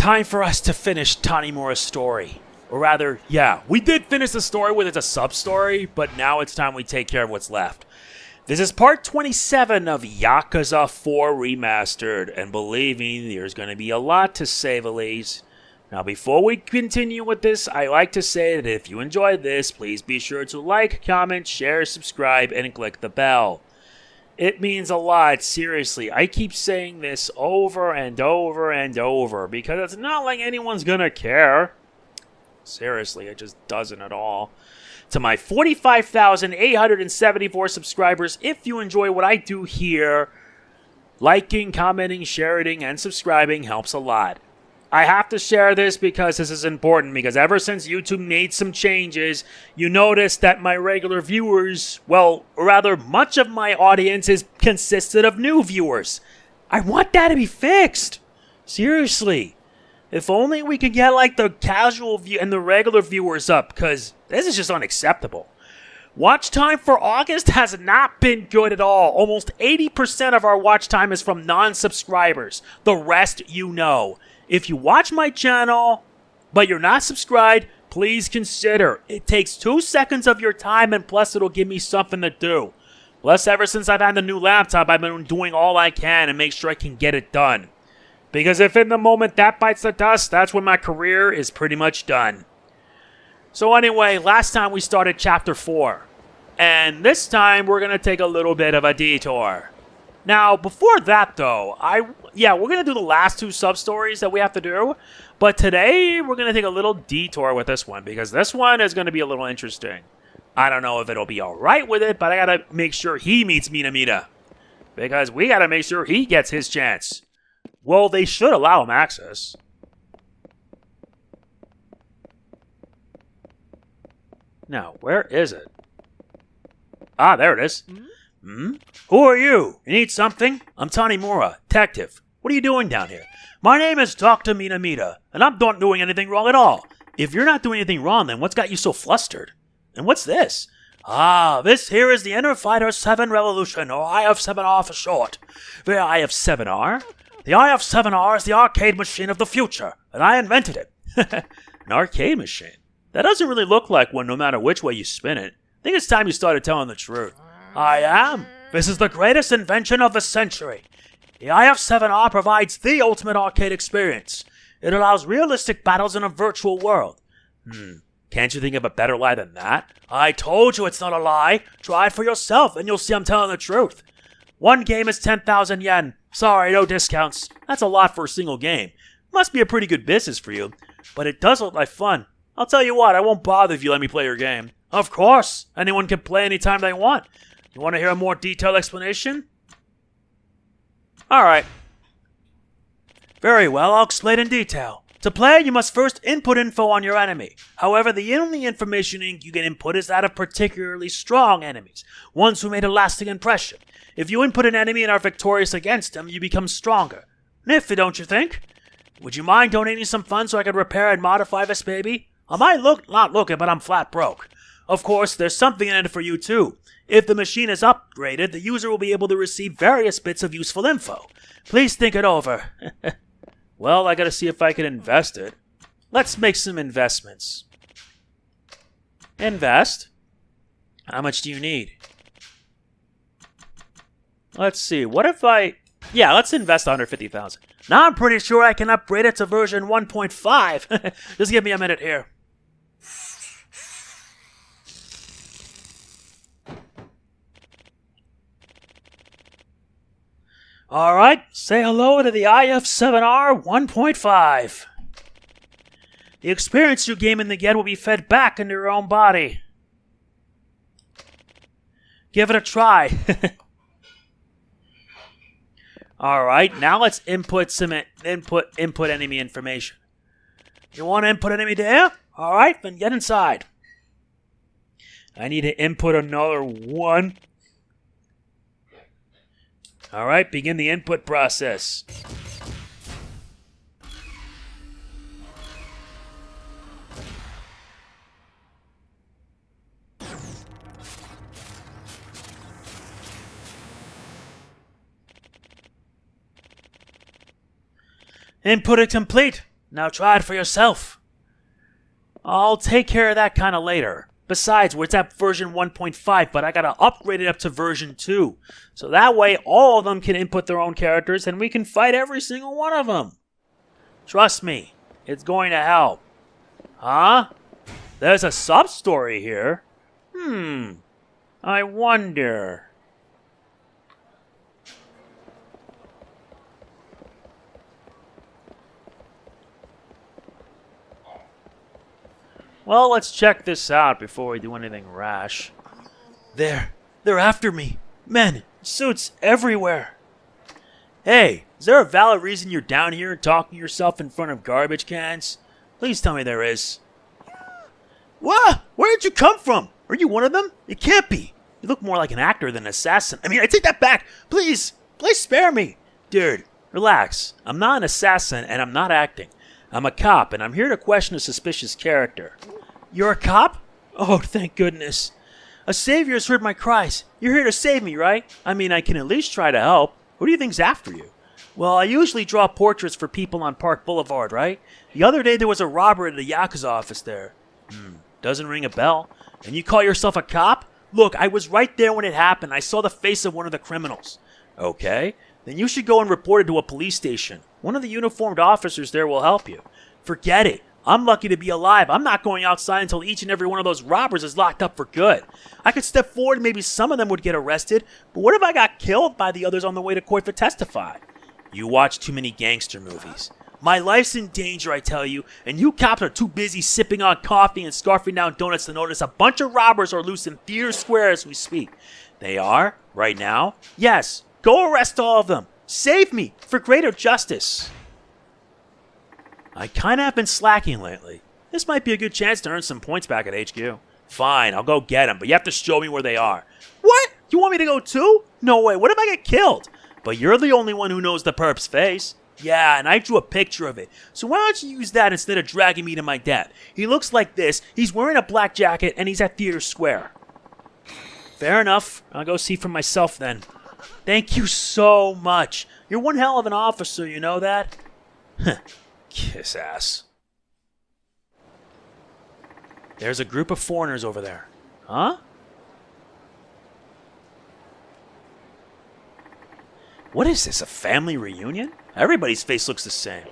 time for us to finish Tanimura's story. Or rather, yeah, we did finish the story with it's a sub-story, but now it's time we take care of what's left. This is part 27 of Yakuza 4 Remastered, and believe me, there's going to be a lot to say the least. Now, before we continue with this, I like to say that if you enjoyed this, please be sure to like, comment, share, subscribe, and click the bell. It means a lot, seriously. I keep saying this over and over and over, because it's not like anyone's going to care. Seriously, it just doesn't at all. To my 45,874 subscribers, if you enjoy what I do here, liking, commenting, sharing, and subscribing helps a lot. I have to share this because this is important, because ever since YouTube made some changes, you notice that my regular viewers, well, or rather, much of my audience is consisted of new viewers. I want that to be fixed. Seriously. If only we could get, like, the casual view and the regular viewers up, because this is just unacceptable. Watch time for August has not been good at all. Almost 80% of our watch time is from non-subscribers. The rest you know. If you watch my channel, but you're not subscribed, please consider. It takes 2 seconds of your time, and plus it'll give me something to do. Plus, ever since I've had the new laptop, I've been doing all I can to make sure I can get it done. Because if in the moment that bites the dust, that's when my career is pretty much done. So anyway, last time we started Chapter 4. And this time we're going to take a little bit of a detour. Now, before that though, we're going to do the last 2 sub-stories that we have to do. But today, we're going to take a little detour with this one, because this one is going to be a little interesting. I don't know if it'll be alright with it, but I got to make sure he meets Minamita. Because we got to make sure he gets his chance. Well, they should allow him access. Now, where is it? Ah, there it is. Who are you? You need something? I'm Tanimura, detective. What are you doing down here? My name is Dr. Minamita, and I'm not doing anything wrong at all. If you're not doing anything wrong, then what's got you so flustered? And what's this? Ah, this here is the Inner Fighter 7 Revolution, or IF7R for short. The IF7R? The IF7R is the arcade machine of the future, and I invented it. An arcade machine? That doesn't really look like one no matter which way you spin it. I think it's time you started telling the truth. I am. This is the greatest invention of the century. The IF7R provides the ultimate arcade experience. It allows realistic battles in a virtual world. Can't you think of a better lie than that? I told you it's not a lie. Try it for yourself, and you'll see I'm telling the truth. One game is 10,000 yen. Sorry, no discounts. That's a lot for a single game. Must be a pretty good business for you. But it does look like fun. I'll tell you what, I won't bother if you let me play your game. Of course. Anyone can play anytime they want. You want to hear a more detailed explanation? Alright. Very well, I'll explain in detail. To play, you must first input info on your enemy. However, the only information you can input is that of particularly strong enemies, ones who made a lasting impression. If you input an enemy and are victorious against him, you become stronger. Nifty, don't you think? Would you mind donating some funds so I could repair and modify this baby? I might not look it, but I'm flat broke. Of course, there's something in it for you too. If the machine is upgraded, the user will be able to receive various bits of useful info. Please think it over. Well, I gotta see if I can invest it. Let's make some investments. Invest? How much do you need? Let's see, what if yeah, let's invest 150,000. Now I'm pretty sure I can upgrade it to version 1.5. Just give me a minute here. Alright, say hello to the IF7R 1.5. The experience you gain in the game will be fed back into your own body. Give it a try. Alright, now let's input some input enemy information. You want to input enemy there? Alright, then get inside. I need to input another one. Alright, begin the input process. Input it complete. Now try it for yourself. I'll take care of that kind of later. Besides, it's at version 1.5, but I gotta upgrade it up to version 2. So that way, all of them can input their own characters, and we can fight every single one of them. Trust me, it's going to help. Huh? There's a sub-story here. I wonder... Well, let's check this out before we do anything rash. They're after me. Men, suits everywhere. Hey, is there a valid reason you're down here and talking to yourself in front of garbage cans? Please tell me there is. What? Where did you come from? Are you one of them? It can't be. You look more like an actor than an assassin. I take that back. Please spare me. Dude, relax. I'm not an assassin and I'm not acting. I'm a cop and I'm here to question a suspicious character. You're a cop? Oh, thank goodness. A savior's heard my cries. You're here to save me, right? I can at least try to help. Who do you think's after you? Well, I usually draw portraits for people on Park Boulevard, right? The other day there was a robbery at the Yakuza office there. Doesn't ring a bell. And you call yourself a cop? Look, I was right there when it happened. I saw the face of one of the criminals. Okay, then you should go and report it to a police station. One of the uniformed officers there will help you. Forget it. I'm lucky to be alive. I'm not going outside until each and every one of those robbers is locked up for good. I could step forward and maybe some of them would get arrested, but what if I got killed by the others on the way to court to testify? You watch too many gangster movies. My life's in danger, I tell you, and you cops are too busy sipping on coffee and scarfing down donuts to notice a bunch of robbers are loose in Theater Square as we speak. They are? Right now? Yes. Go arrest all of them. Save me for greater justice. I kinda have been slacking lately. This might be a good chance to earn some points back at HQ. Fine, I'll go get them, but you have to show me where they are. What? You want me to go too? No way, what if I get killed? But you're the only one who knows the perp's face. Yeah, and I drew a picture of it. So why don't you use that instead of dragging me to my death? He looks like this, he's wearing a black jacket, and he's at Theater Square. Fair enough, I'll go see for myself then. Thank you so much. You're one hell of an officer, you know that? Kiss ass. There's a group of foreigners over there. Huh? What is this, a family reunion? Everybody's face looks the same.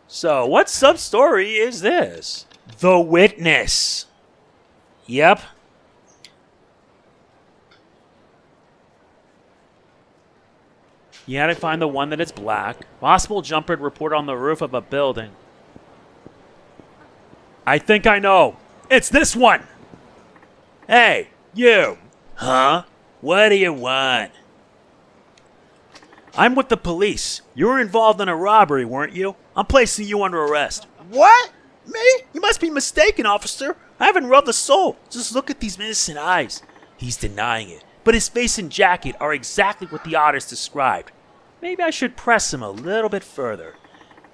So, what sub-story is this? The Witness. Yep. You had to find the one that is black. Possible jumper report on the roof of a building. I think I know. It's this one! Hey, you! Huh? What do you want? I'm with the police. You were involved in a robbery, weren't you? I'm placing you under arrest. What? Me? You must be mistaken, officer. I haven't rubbed a soul. Just look at these innocent eyes. He's denying it, but his face and jacket are exactly what the artist described. Maybe I should press him a little bit further.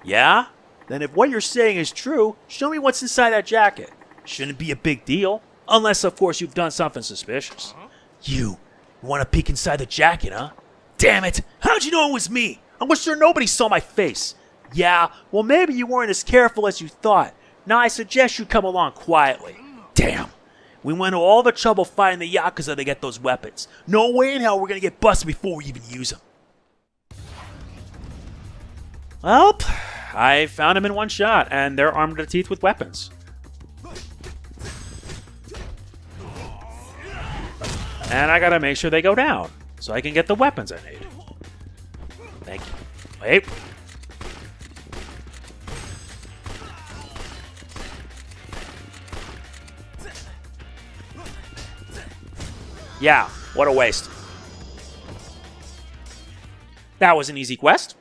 Yeah? Then if what you're saying is true, show me what's inside that jacket. Shouldn't be a big deal. Unless, of course, you've done something suspicious. You want to peek inside the jacket, huh? Damn it! How'd you know it was me? I was sure nobody saw my face. Yeah, well maybe you weren't as careful as you thought. Now I suggest you come along quietly. Damn. We went to all the trouble fighting the Yakuza to get those weapons. No way in hell we're gonna get busted before we even use them. Well, I found him in one shot, and they're armed to the teeth with weapons. And I gotta make sure they go down, so I can get the weapons I need. Thank you. Wait. Yeah, what a waste. That was an easy quest.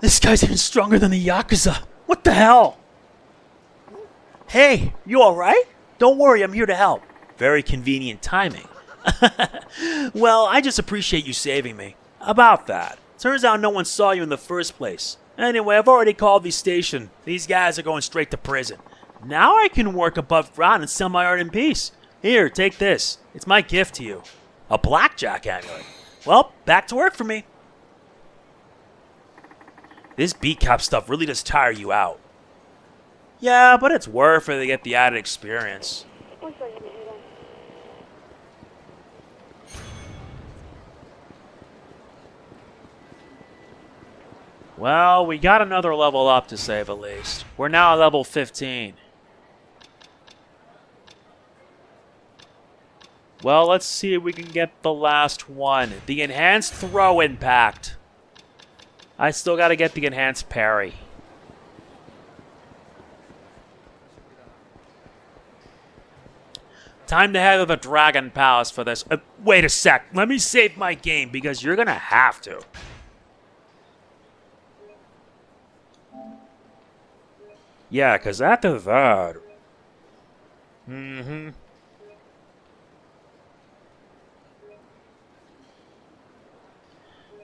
This guy's even stronger than the Yakuza. What the hell? Hey, you alright? Don't worry, I'm here to help. Very convenient timing. Well, I just appreciate you saving me. About that. Turns out no one saw you in the first place. Anyway, I've already called the station. These guys are going straight to prison. Now I can work above ground and sell my art in peace. Here, take this. It's my gift to you. A blackjack amulet. Well, back to work for me. This beat cap stuff really does tire you out. Yeah, but it's worth it to get the added experience. Well, we got another level up to say the least. We're now at level 15. Well, let's see if we can get the last one. The enhanced throw impact. I still gotta get the enhanced parry. Time to head to the Dragon Palace for this. Wait a sec. Let me save my game because you're gonna have to. Yeah, because after that...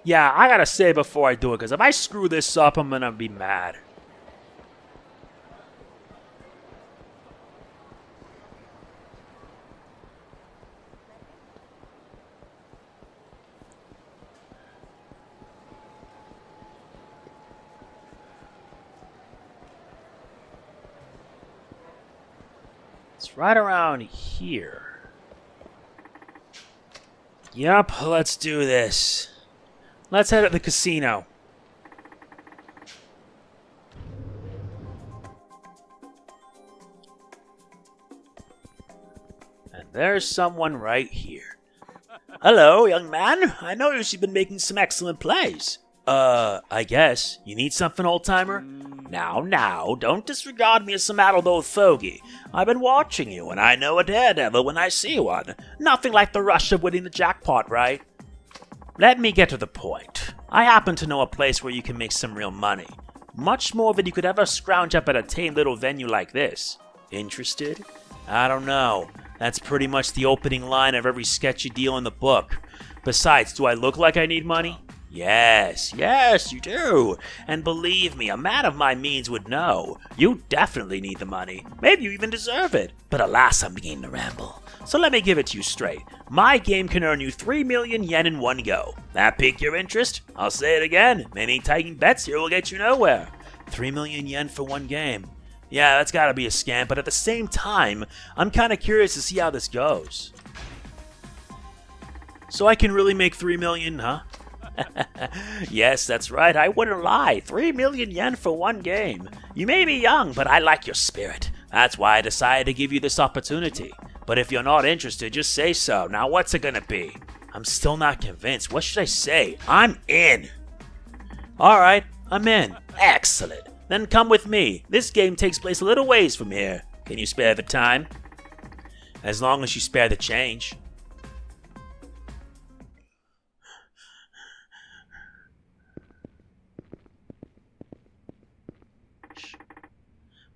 Yeah, I gotta say before I do it, because if I screw this up, I'm gonna be mad. It's right around here. Yup, let's do this. Let's head to the casino. And there's someone right here. Hello, young man. I noticed you've been making some excellent plays. I guess. You need something, old-timer? Now, don't disregard me as some addled old fogey. I've been watching you, and I know a daredevil when I see one. Nothing like the rush of winning the jackpot, right? Let me get to the point. I happen to know a place where you can make some real money. Much more than you could ever scrounge up at a tame little venue like this. Interested? I don't know. That's pretty much the opening line of every sketchy deal in the book. Besides, do I look like I need money? Yes, you do. And believe me, a man of my means would know. You definitely need the money. Maybe you even deserve it. But alas, I'm beginning to ramble. So let me give it to you straight. My game can earn you 3 million yen in one go. That pique your interest? I'll say it again. Many taking bets here will get you nowhere. 3 million yen for one game. Yeah, that's gotta be a scam, but at the same time, I'm kinda curious to see how this goes. So I can really make 3 million, huh? Yes, that's right, I wouldn't lie. 3 million yen for one game. You may be young, but I like your spirit. That's why I decided to give you this opportunity. But if you're not interested, just say so. Now what's it gonna be? I'm still not convinced. What should I say? I'm in. Alright, I'm in. Excellent. Then come with me. This game takes place a little ways from here. Can you spare the time? As long as you spare the change.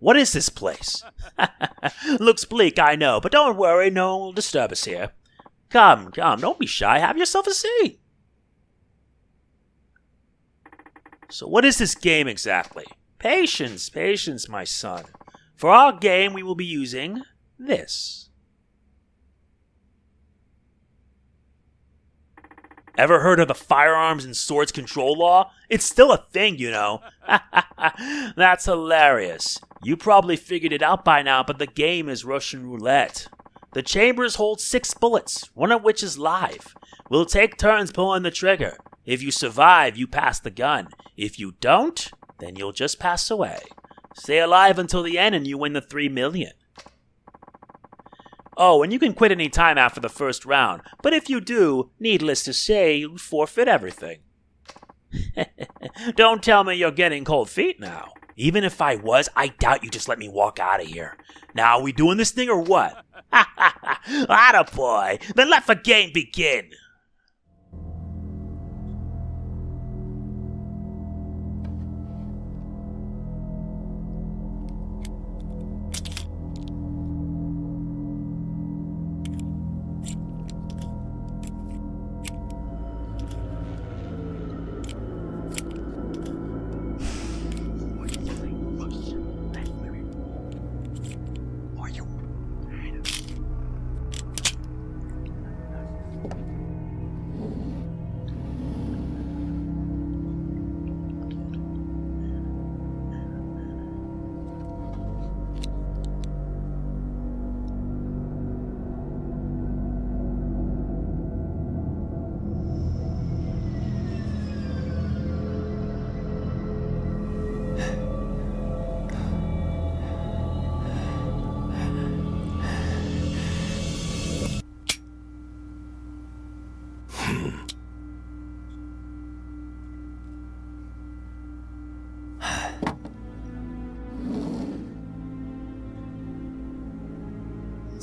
What is this place? Looks bleak, I know, but don't worry, no one will disturb us here. Come, don't be shy, have yourself a seat. So what is this game exactly? Patience, my son. For our game, we will be using this. Ever heard of the firearms and swords control law? It's still a thing, you know. That's hilarious. You probably figured it out by now, but the game is Russian Roulette. The chambers hold 6 bullets, one of which is live. We'll take turns pulling the trigger. If you survive, you pass the gun. If you don't, then you'll just pass away. Stay alive until the end and you win the 3 million. Oh, and you can quit any time after the first round, but if you do, needless to say, you forfeit everything. Don't tell me you're getting cold feet now. Even if I was, I doubt you just let me walk out of here. Now, are we doing this thing or what? Attaboy! Then let the game begin!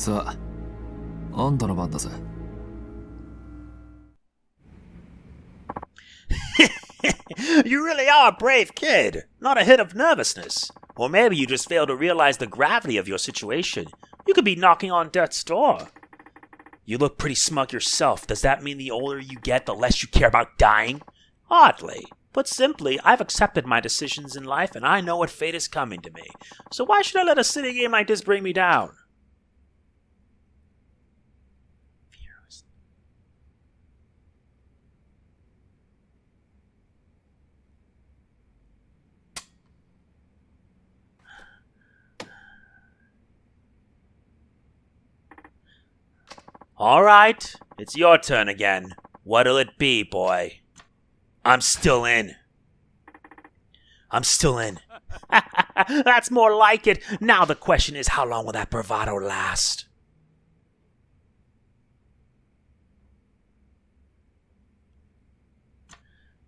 つはあんたの番だぜ。You really are a brave kid. Not a hint of nervousness. Or maybe you just fail to realize the gravity of your situation. You could be knocking on death's door. You look pretty smug yourself. Does that mean the older you get, the less you care about dying? Hardly. Put simply, I've accepted my decisions in life and I know what fate is coming to me. So why should I let a silly game like this bring me down? Alright, it's your turn again. What'll it be, boy? I'm still in. I'm still in. That's more like it. Now the question is, how long will that bravado last?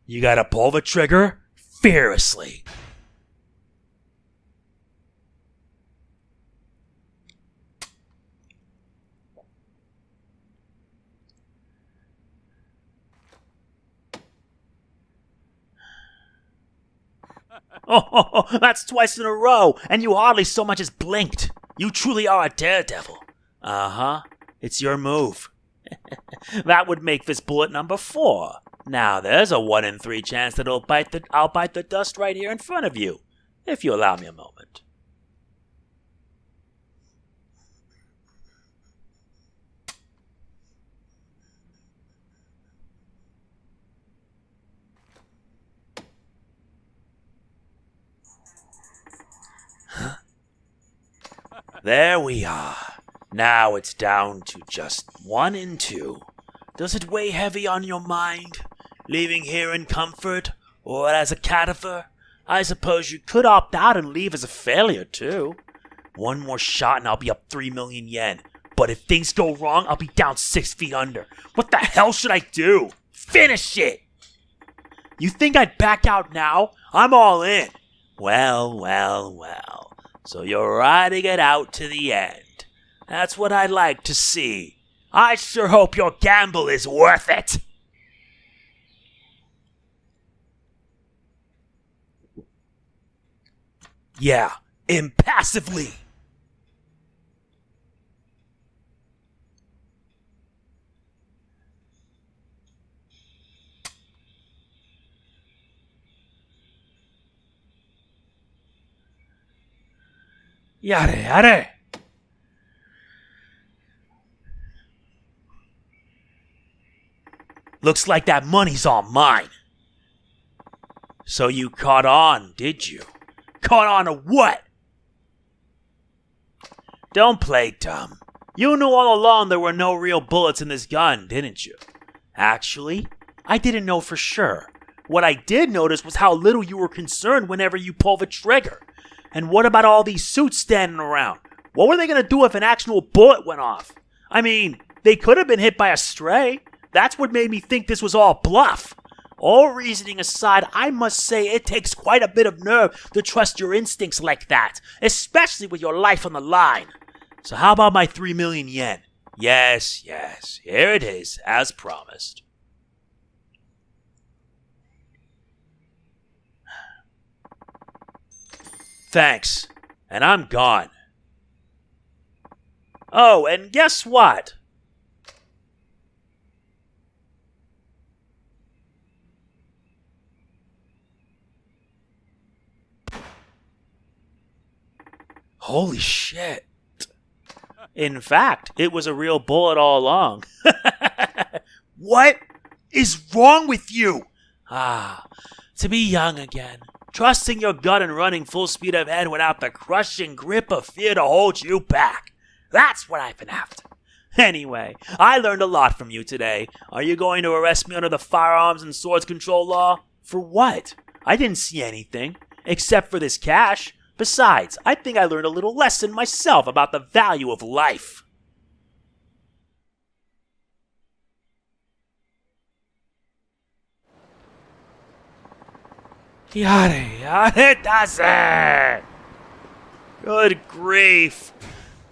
You gotta pull the trigger fearlessly. Oh, that's twice in a row, and you hardly so much as blinked. You truly are a daredevil. Uh-huh, it's your move. That would make this bullet number 4. Now there's a 1 in 3 chance that I'll bite the dust right here in front of you, if you allow me a moment. There we are. Now it's down to just 1 in 2. Does it weigh heavy on your mind, leaving here in comfort, or as a cadaver? I suppose you could opt out and leave as a failure, too. 1 more shot and I'll be up 3 million yen. But if things go wrong, I'll be down 6 feet under. What the hell should I do? Finish it! You think I'd back out now? I'm all in. Well. So you're riding it out to the end. That's what I'd like to see. I sure hope your gamble is worth it. Yeah, impassively. Yare. Looks like that money's all mine. So you caught on, did you? Caught on to what? Don't play dumb. You knew all along there were no real bullets in this gun, didn't you? Actually, I didn't know for sure. What I did notice was how little you were concerned whenever you pull the trigger. And what about all these suits standing around? What were they going to do if an actual bullet went off? I mean, they could have been hit by a stray. That's what made me think this was all bluff. All reasoning aside, I must say it takes quite a bit of nerve to trust your instincts like that, especially with your life on the line. So how about my 3 million yen? Yes, here it is, as promised. Thanks, and I'm gone. Oh, and guess what? Holy shit. In fact, it was a real bullet all along. What is wrong with you? To be young again. Trusting your gut and running full speed ahead without the crushing grip of fear to hold you back. That's what I've been after. Anyway, I learned a lot from you today. Are you going to arrest me under the firearms and swords control law? For what? I didn't see anything, except for this cash. Besides, I think I learned a little lesson myself about the value of life. Yare, does it! Good grief.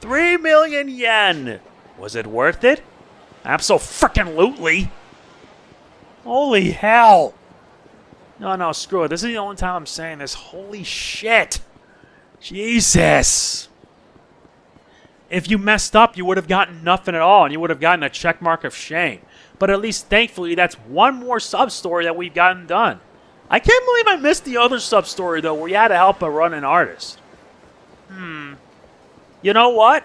3 million yen! Was it worth it? Abso-frickin-lutely! Holy hell! No, screw it. This is the only time I'm saying this. Holy shit! Jesus! If you messed up, you would have gotten nothing at all, and you would have gotten a check mark of shame. But at least, thankfully, that's one more sub-story that we've gotten done. I can't believe I missed the other sub-story, though, where you had to help a running artist. You know what?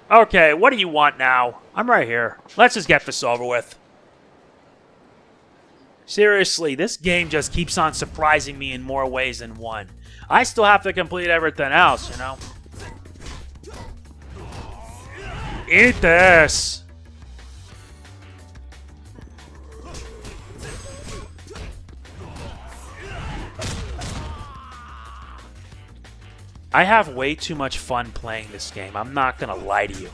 Okay, what do you want now? I'm right here. Let's just get this over with. Seriously, this game just keeps on surprising me in more ways than one. I still have to complete everything else, you know? Eat this! I have way too much fun playing this game. I'm not gonna lie to you.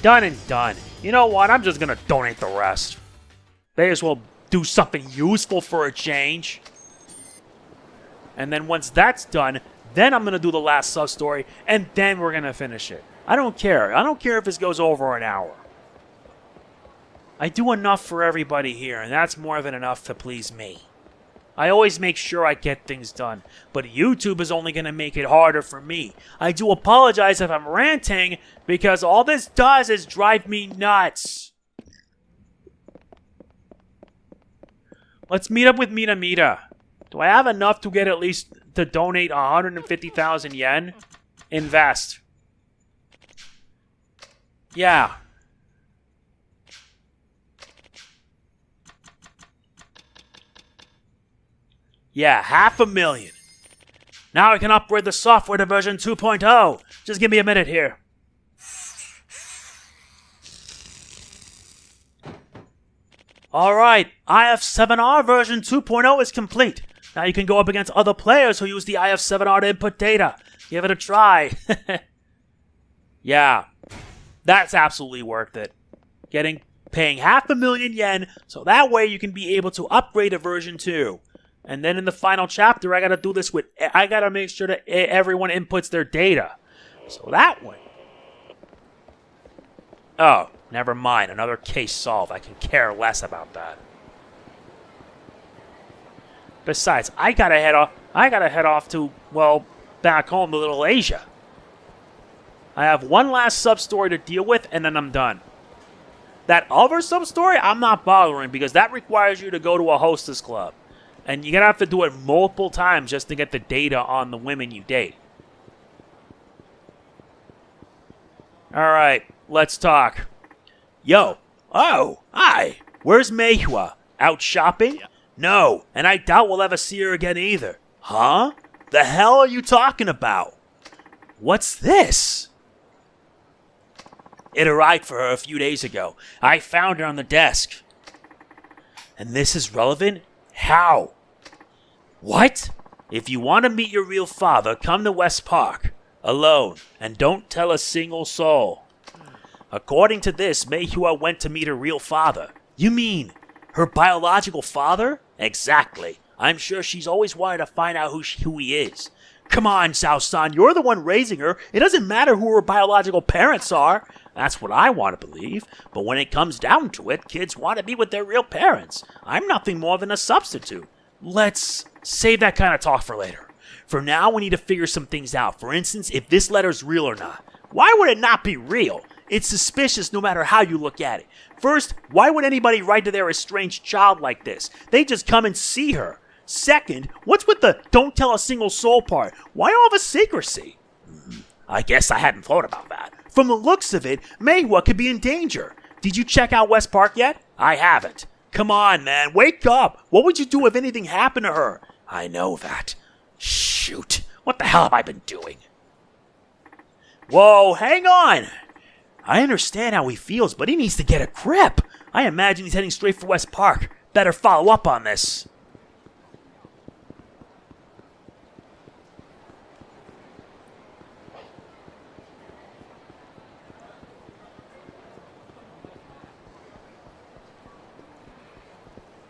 Done and done. You know what? I'm just gonna donate the rest. May as well do something useful for a change. And then once that's done, then I'm gonna do the last sub-story, and then we're gonna finish it. I don't care. I don't care if this goes over an hour. I do enough for everybody here, and that's more than enough to please me. I always make sure I get things done, but YouTube is only going to make it harder for me. I do apologize if I'm ranting, because all this does is drive me nuts. Let's meet up with Minamita. Do I have enough to get at least to donate 150,000 yen? Invest. Yeah. Yeah, 500,000. Now I can upgrade the software to version 2.0. Just give me a minute here. Alright, IF7R version 2.0 is complete. Now you can go up against other players who use the IF7R to input data. Give it a try. Yeah, that's absolutely worth it. Paying 500,000 yen, so that way you can be able to upgrade to version 2. And then in the final chapter, I gotta make sure that everyone inputs their data. So that way. Oh, never mind. Another case solved. I can care less about that. Besides, I gotta head off to, well, back home to Little Asia. I have one last sub-story to deal with, and then I'm done. That other sub-story, I'm not bothering, because that requires you to go to a hostess club. And you're going to have to do it multiple times just to get the data on the women you date. Alright, let's talk. Yo. Oh, hi. Where's Mei Hua? Out shopping? No, and I doubt we'll ever see her again either. Huh? The hell are you talking about? What's this? It arrived for her a few days ago. I found her on the desk. And this is relevant? How? What? If you want to meet your real father, come to West Park. Alone. And don't tell a single soul. According to this, Mei Hua went to meet her real father. You mean her biological father? Exactly. I'm sure she's always wanted to find out who he is. Come on, Sao-san, you're the one raising her. It doesn't matter who her biological parents are. That's what I want to believe. But when it comes down to it, kids want to be with their real parents. I'm nothing more than a substitute. Let's save that kind of talk for later. For now, we need to figure some things out. For instance, if this letter's real or not. Why would it not be real? It's suspicious no matter how you look at it. First, why would anybody write to their estranged child like this? They just come and see her. Second, what's with the don't tell a single soul part? Why all the secrecy? I guess I hadn't thought about that. From the looks of it, Mei Hua could be in danger. Did you check out West Park yet? I haven't. Come on, man, wake up. What would you do if anything happened to her? I know that. Shoot, what the hell have I been doing? Whoa, hang on. I understand how he feels, but he needs to get a grip. I imagine he's heading straight for West Park. Better follow up on this.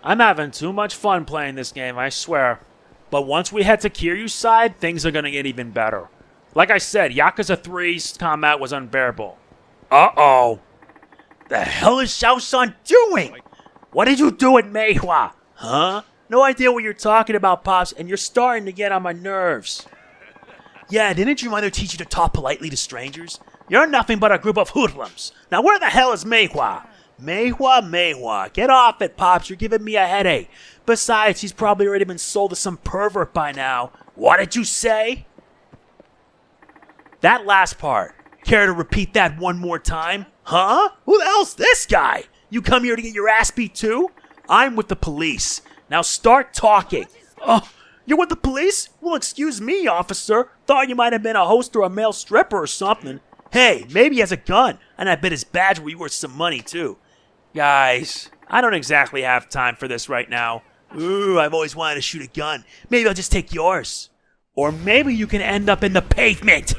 I'm having too much fun playing this game, I swear. But once we head to Kiryu's side, things are gonna get even better. Like I said, Yakuza 3's combat was unbearable. Uh-oh. The hell is Xiao-san doing? What did you do at Mei Hua? Huh? No idea what you're talking about, Pops, and you're starting to get on my nerves. Yeah, didn't your mother teach you to talk politely to strangers? You're nothing but a group of hoodlums. Now where the hell is Mei Hua? Mei Hua. Get off it, Pops. You're giving me a headache. Besides, he's probably already been sold to some pervert by now. What did you say? That last part. Care to repeat that one more time? Huh? Who the hell's this guy? You come here to get your ass beat too? I'm with the police. Now start talking. Oh, you're with the police? Well, excuse me, officer. Thought you might have been a host or a male stripper or something. Hey, maybe he has a gun, and I bet his badge will be worth some money too. Guys, I don't exactly have time for this right now. Ooh, I've always wanted to shoot a gun. Maybe I'll just take yours. Or maybe you can end up in the pavement.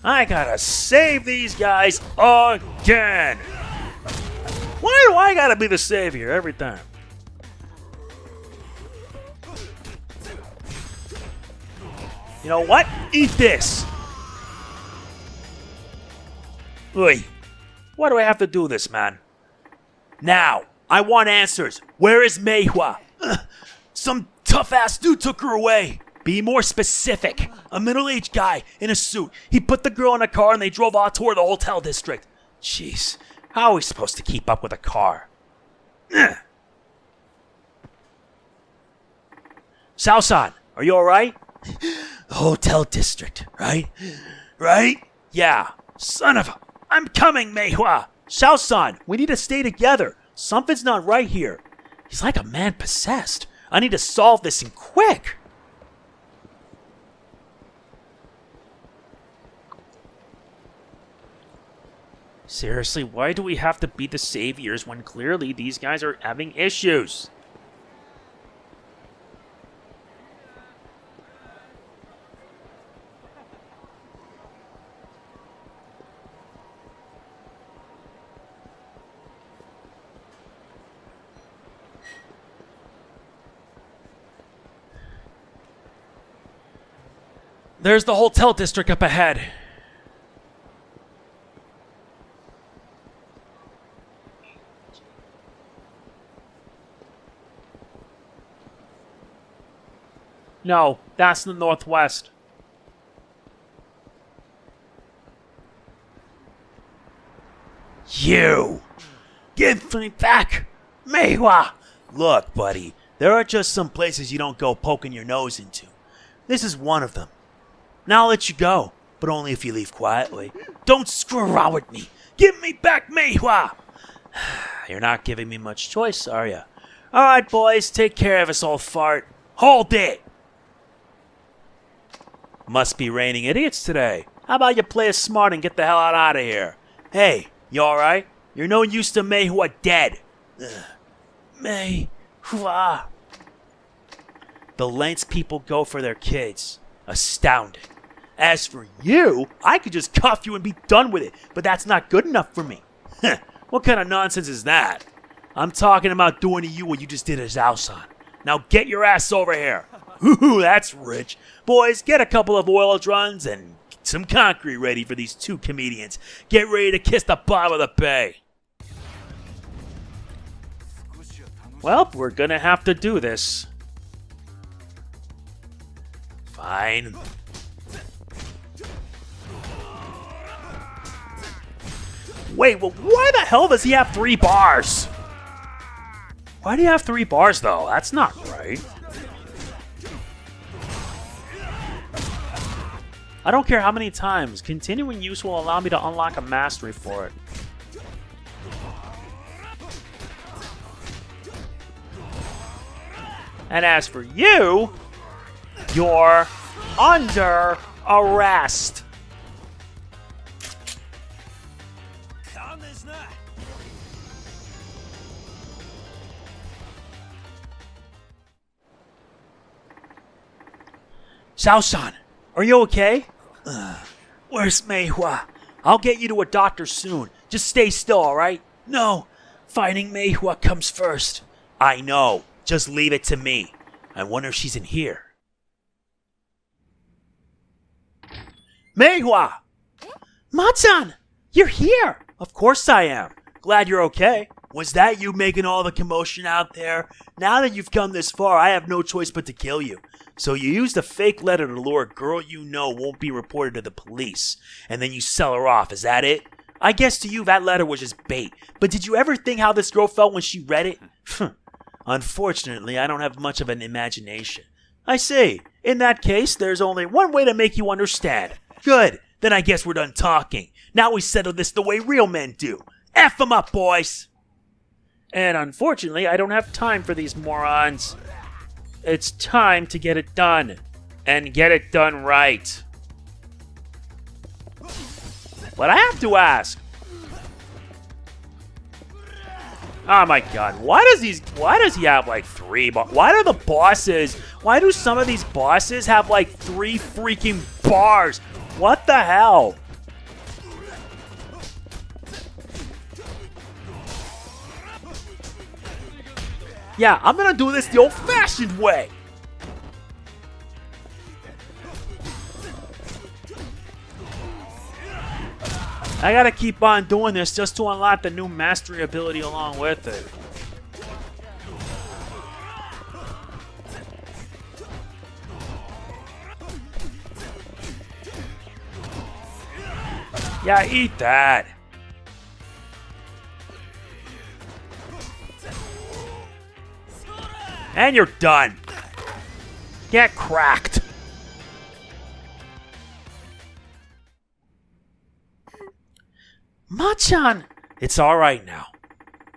I gotta save these guys again. Why do I gotta be the savior every time? You know what? Eat this. Oi. Why do I have to do this, man? Now, I want answers. Where is Mei Hua? Some tough-ass dude took her away. Be more specific. A middle-aged guy in a suit. He put the girl in a car and they drove off toward the hotel district. Jeez, how are we supposed to keep up with a car? Sao-san, are you alright? The hotel district, right? Right? Yeah. Son of a... I'm coming, Mei Hua. Sao-san, we need to stay together. Something's not right here. He's like a man possessed. I need to solve this and quick. Seriously, why do we have to be the saviors when clearly these guys are having issues? There's the hotel district up ahead. No, that's the northwest. You! Give me back! Mei Hua! Look, buddy, there are just some places you don't go poking your nose into. This is one of them. Now I'll let you go, but only if you leave quietly. Don't screw around with me! Give me back Mei Hua! You're not giving me much choice, are you? Alright, boys, take care of us, old fart. Hold it! Must be raining idiots today. How about you play us smart and get the hell out of here? Hey, you alright? You're no use to Mei Hua dead. Mei Hua. The lengths people go for their kids. Astounding. As for you, I could just cuff you and be done with it, but that's not good enough for me. What kind of nonsense is that? I'm talking about doing to you what you just did to Zhao-san. Now get your ass over here. Ooh, that's rich. Boys, get a couple of oil drums and get some concrete ready for these two comedians. Get ready to kiss the bottom of the bay. Well, we're gonna have to do this. Fine. Wait, well, why the hell does he have 3 bars? Why do you have 3 bars, though? That's not right. I don't care how many times. Continuing use will allow me to unlock a mastery for it. And as for you, you're under arrest. Sao-san, are you okay? Where's Mei Hua? I'll get you to a doctor soon. Just stay still, alright? No, finding Mei Hua comes first. I know. Just leave it to me. I wonder if she's in here. Mei Hua! Ma-chan! You're here! Of course I am. Glad you're okay. Was that you making all the commotion out there? Now that you've come this far, I have no choice but to kill you. So you used a fake letter to lure a girl you know won't be reported to the police, and then you sell her off, is that it? I guess to you that letter was just bait, but did you ever think how this girl felt when she read it? Unfortunately, I don't have much of an imagination. I see. In that case, there's only one way to make you understand. Good. Then I guess we're done talking. Now we settle this the way real men do. F 'em up, boys! And unfortunately, I don't have time for these morons. It's time to get it done. And get it done right. But I have to ask. Oh my god, why does he have like 3 why do some of these bosses have like 3 freaking bars? What the hell? Yeah, I'm gonna do this the old-fashioned way. I gotta keep on doing this just to unlock the new mastery ability along with it. Yeah, eat that. And you're done. Get cracked. Ma-chan! It's alright now.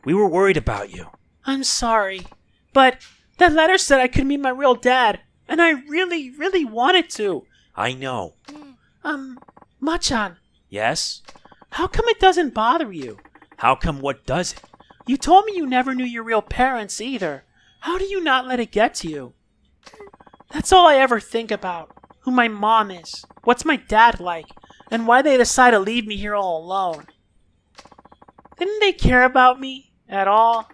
We were worried about you. I'm sorry, but that letter said I could meet my real dad, and I really, really wanted to. I know. Ma-chan. Yes? How come it doesn't bother you? How come what does it? You told me you never knew your real parents either. How do you not let it get to you? That's all I ever think about. Who my mom is, what's my dad like, and why they decide to leave me here all alone. Didn't they care about me at all?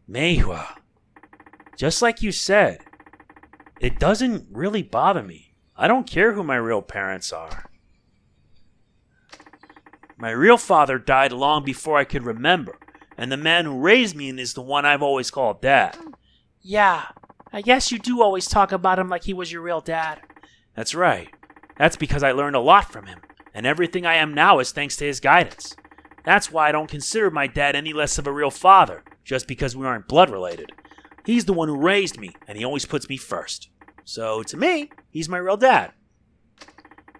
Mei Hua, just like you said, it doesn't really bother me. I don't care who my real parents are. My real father died long before I could remember, and the man who raised me is the one I've always called Dad. Yeah, I guess you do always talk about him like he was your real dad. That's right. That's because I learned a lot from him, and everything I am now is thanks to his guidance. That's why I don't consider my dad any less of a real father, just because we aren't blood related. He's the one who raised me, and he always puts me first. So, to me, he's my real dad.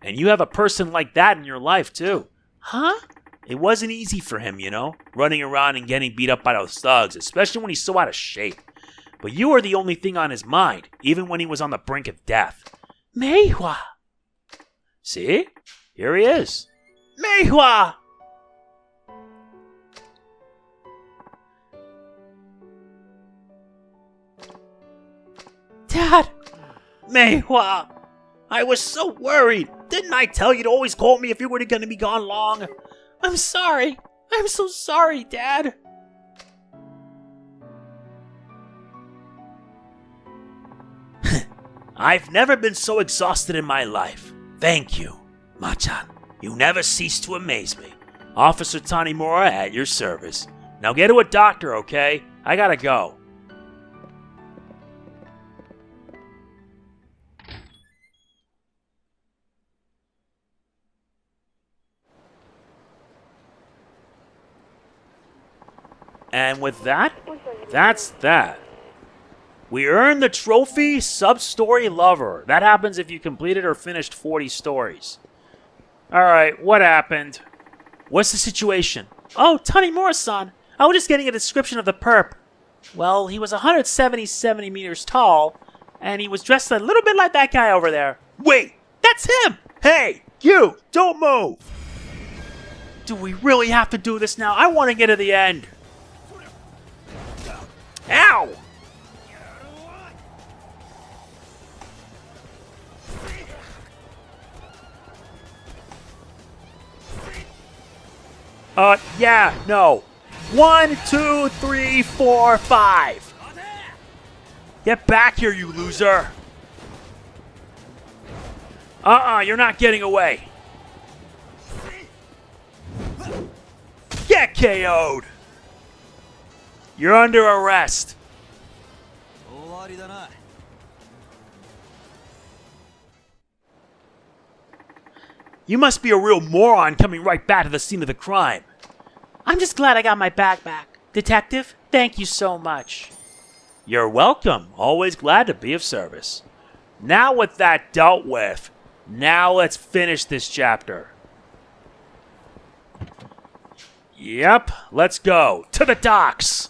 And you have a person like that in your life, too. Huh? It wasn't easy for him, you know, running around and getting beat up by those thugs, especially when he's so out of shape. But you are the only thing on his mind, even when he was on the brink of death. Mei Hua! See? Here he is. Mei Hua! Dad! Mei Hua! I was so worried! Didn't I tell you to always call me if you were going to be gone long? I'm sorry! I'm so sorry, Dad! I've never been so exhausted in my life. Thank you, Ma-chan. You never cease to amaze me. Officer Tanimura at your service. Now get to a doctor, okay? I gotta go. And with that, that's that. We earned the trophy Substory Lover. That happens if you completed or finished 40 stories. Alright, what happened? What's the situation? Oh, Tanimura-san. I was just getting a description of the perp. Well, he was 170 centimeters tall, and he was dressed a little bit like that guy over there. Wait, that's him! Hey, you, don't move! Do we really have to do this now? I want to get to the end. Ow! Yeah, no. 1, 2, 3, 4, 5. Get back here, you loser! You're not getting away. Get KO'd! You're under arrest. You must be a real moron coming right back to the scene of the crime. I'm just glad I got my bag back. Detective, thank you so much. You're welcome. Always glad to be of service. Now with that dealt with, now let's finish this chapter. Yep, let's go. To the docks!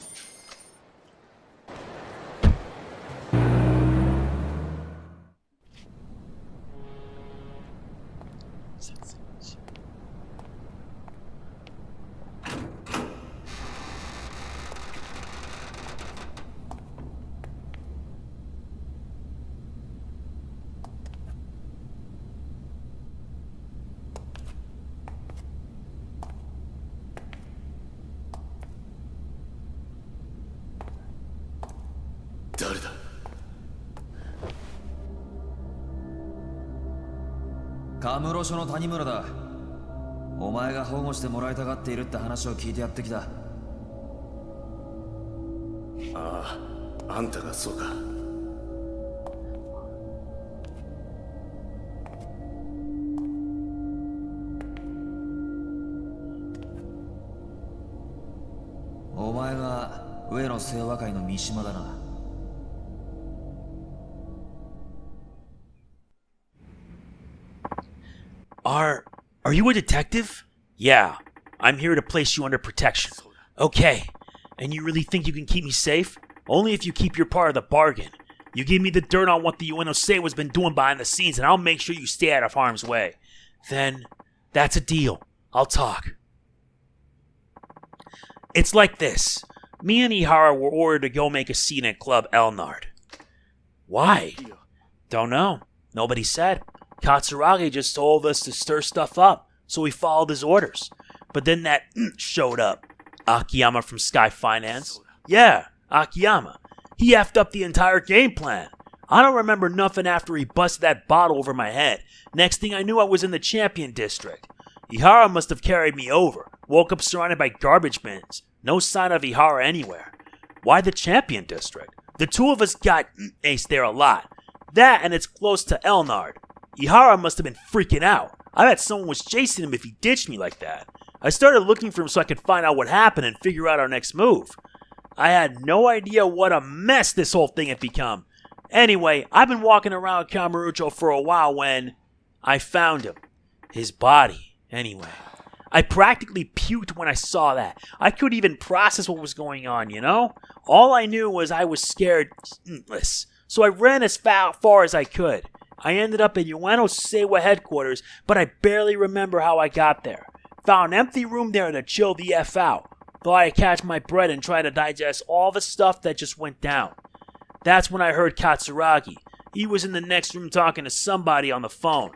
Kamuro署の谷村だ。お前が保護してもらいたがっているって話を聞いてやってきた。ああ、あんたがそうか。お前が上野清和会の三島だな。Are you a detective? Yeah, I'm here to place you under protection. Okay, and you really think you can keep me safe? Only if you keep your part of the bargain. You give me the dirt on what the Uenosewa's been doing behind the scenes, and I'll make sure you stay out of harm's way. Then, that's a deal. I'll talk. It's like this. Me and Ihara were ordered to go make a scene at Club Elnard. Why? Don't know. Nobody said. Katsuragi just told us to stir stuff up, so we followed his orders. But then that showed up. Akiyama from Sky Finance. Yeah, Akiyama. He effed up the entire game plan. I don't remember nothing after he busted that bottle over my head. Next thing I knew, I was in the Champion District. Ihara must have carried me over. Woke up surrounded by garbage bins. No sign of Ihara anywhere. Why the Champion District? The two of us got aced there a lot. That and it's close to Elnard. Ihara must have been freaking out. I bet someone was chasing him if he ditched me like that. I started looking for him so I could find out what happened and figure out our next move. I had no idea what a mess this whole thing had become. Anyway, I've been walking around Kamurocho for a while when I found him. His body, anyway. I practically puked when I saw that. I couldn't even process what was going on, you know? All I knew was I was scared shitless. So I ran as far as I could. I ended up at Uenosewa headquarters, but I barely remember how I got there. Found an empty room there to chill the F out. Thought I'd catch my breath and try to digest all the stuff that just went down. That's when I heard Katsuragi. He was in the next room talking to somebody on the phone.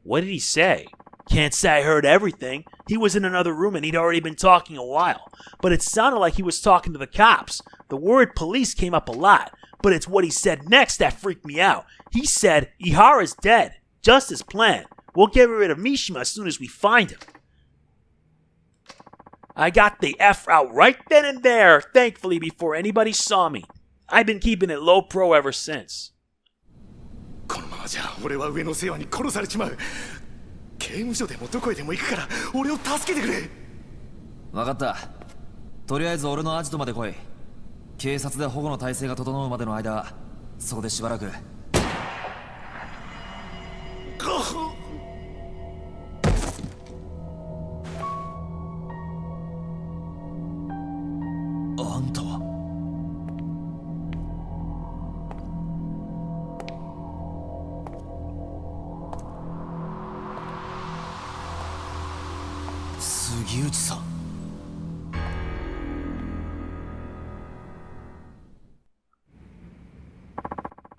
What did he say? Can't say I heard everything. He was in another room and he'd already been talking a while. But it sounded like he was talking to the cops. The word police came up a lot. But it's what he said next that freaked me out. He said, Ihara's dead, just as planned. We'll get rid of Mishima as soon as we find him. I got the F out right then and there, thankfully before anybody saw me. I've been keeping it low pro ever since. このままじゃ俺は上の世話に殺されちまう。刑務所でもどこへでも行くから俺を助けてくれ。分かった。とりあえず俺のアジトまで来い。警察で保護の体制が整うまでの間、そこでしばらく。あんたは杉内さん。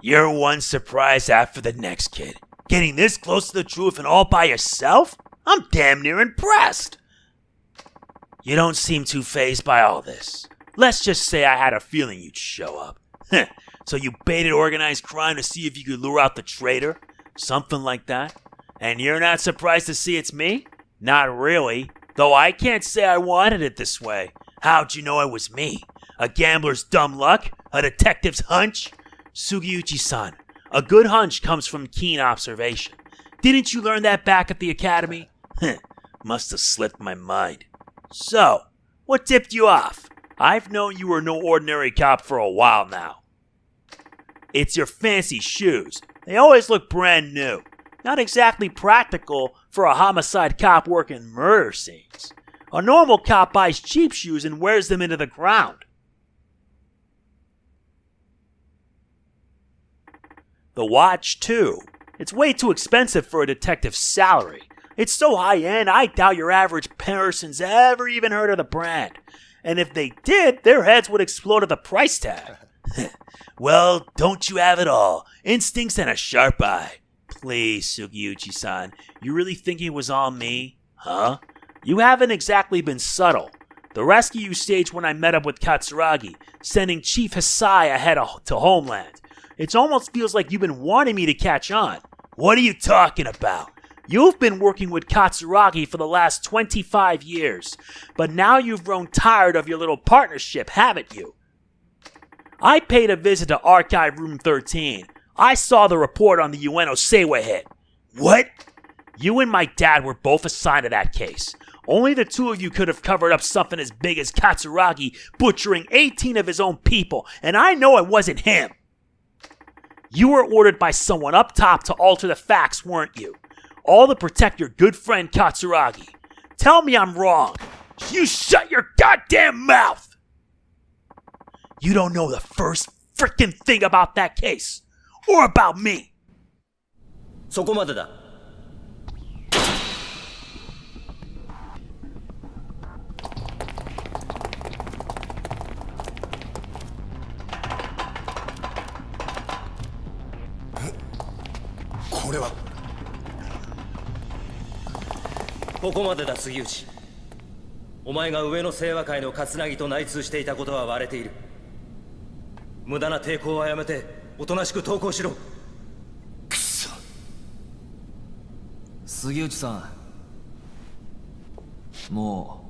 You're one surprise after the next, kid. Getting this close to the truth and all by yourself? I'm damn near impressed. You don't seem too fazed by all this. Let's just say I had a feeling you'd show up. So you baited organized crime to see if you could lure out the traitor? Something like that? And you're not surprised to see it's me? Not really. Though I can't say I wanted it this way. How'd you know it was me? A gambler's dumb luck? A detective's hunch? Sugiuchi-san, a good hunch comes from keen observation. Didn't you learn that back at the academy? Must have slipped my mind. So, what tipped you off? I've known you were no ordinary cop for a while now. It's your fancy shoes. They always look brand new. Not exactly practical for a homicide cop working murder scenes. A normal cop buys cheap shoes and wears them into the ground. The watch, too. It's way too expensive for a detective's salary. It's so high-end, I doubt your average person's ever even heard of the brand. And if they did, their heads would explode at the price tag. Well, don't you have it all? Instincts and a sharp eye. Please, Sugiuchi-san, you really think it was all me? Huh? You haven't exactly been subtle. The rescue you staged when I met up with Katsuragi, sending Chief Hisai ahead to Homeland. It almost feels like you've been wanting me to catch on. What are you talking about? You've been working with Katsuragi for the last 25 years, but now you've grown tired of your little partnership, haven't you? I paid a visit to Archive Room 13. I saw the report on the Ueno Seiwa hit. What? You and my dad were both assigned to that case. Only the two of you could have covered up something as big as Katsuragi butchering 18 of his own people, and I know it wasn't him. You were ordered by someone up top to alter the facts, weren't you? All to protect your good friend Katsuragi. Tell me I'm wrong. You shut your goddamn mouth! You don't know the first frickin' thing about that case. Or about me. そこまでだ。これはここまでだ、杉内。お前が上の清和会の桂木と内通していたことは割れている。無駄な抵抗はやめておとなしく投降しろ。くそ。杉内さん、も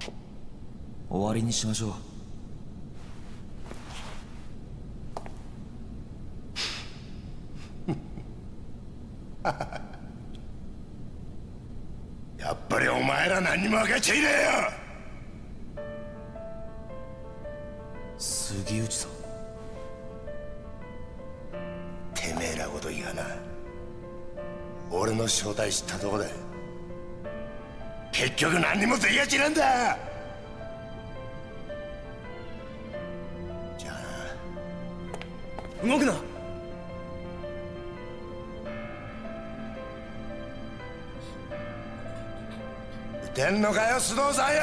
う終わりにしましょう。やっぱりお前ら何にも分かっちゃいねえよ。杉内さん、てめえらごときがな、俺の正体知ったとこで結局何にもできやちなんだ。じゃあ動くな。撃てんのかよ、須藤さんよ。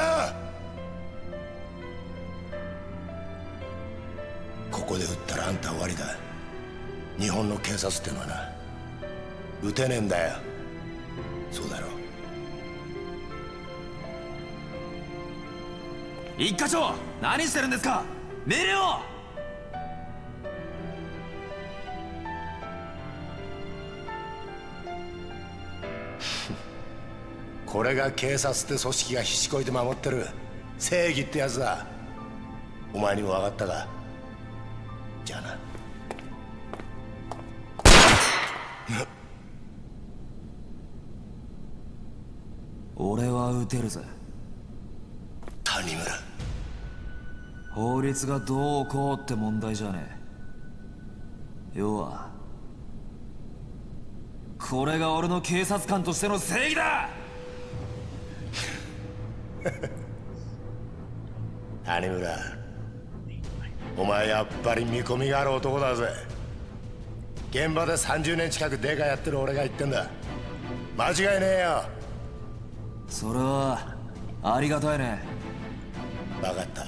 ここで撃ったらあんた終わりだ。日本の警察ってのはな、撃てねえんだよ。そうだろ。一課長、何してるんですか。命令を。これが警察って組織がひしこいて守ってる正義ってやつだ。お前にも分かったか。じゃあな。俺は撃てるぜ。谷村。法律がどうこうって問題じゃねえ。要はこれが俺の警察官としての正義だ。谷村、お前やっぱり見込みがある男だぜ。現場で30年近くデカやってる俺が言ってんだ。間違いねえよ。それはありがたいね。分かった。